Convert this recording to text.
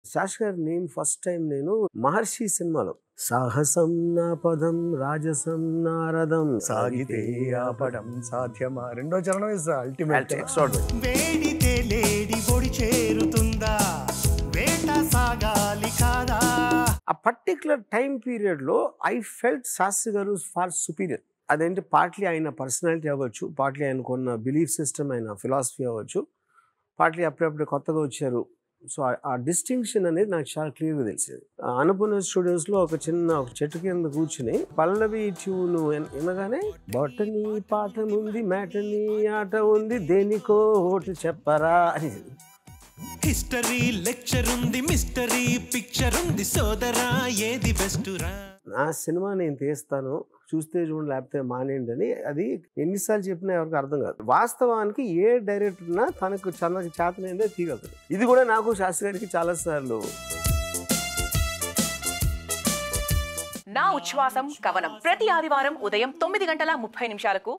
శాస్త్రి గారి name first time నేను మహర్షి సినిమాలో సాహసం నా పదం రాజసం నారదం సాగితే ఆపడం సాధ్యమా రెండో చరణం ఇస్ అల్టిమేట్. వేడితే లేడి ఒడి చేరుతుందా వేట సాగాలి కాదా. ఆ పర్టికులర్ టైం పీరియడ్లో ఐ ఫెల్ట్ శాస్త్రి గారు ఫార్ సుపీరియర్. అదేంటి పార్ట్లీ ఆయన పర్సనాలిటీ అవ్వచ్చు, పార్ట్లీ ఆయనకున్న బిలీఫ్ సిస్టమ్, ఆయన ఫిలాసఫీ అవ్వచ్చు, పార్ట్లీ అప్పుడప్పుడు కొత్తగా వచ్చారు. సో ఆ డిస్టింక్షన్ అనేది నాకు చాలా క్లియర్గా తెలిసేది. అన్నపూర్ణ స్టూడియోస్లో ఒక చెట్టు కింద కూర్చుని పల్లవి ట్యూన్ వినగానే బొటనీ పాట ఉంది, మ్యాటనీ ఆట ఉంది, దేనికో ఓటు చెప్పరా అని. హిస్టరీ లెక్చర్ ఉంది, మిస్టరీ పిక్చర్ ఉంది, సోదరా ఏది బెస్ట్ రా. నా సినిమా నేను తీస్తాను, చూస్తే చూడండి లేకపోతే మానేయండి అని అది ఎన్నిసార్లు చెప్పినా ఎవరికి అర్థం కాదు. వాస్తవానికి ఏ డైరెక్టర్ ఉన్నా తనకు చేతనైందే తీయగలదు. ఇది కూడా నాకు శాస్త్రి గారికి చాలాసార్లు. నా ఉచ్ఛ్వాసం కవనం ప్రతి ఆదివారం ఉదయం 9:30 గంటలకు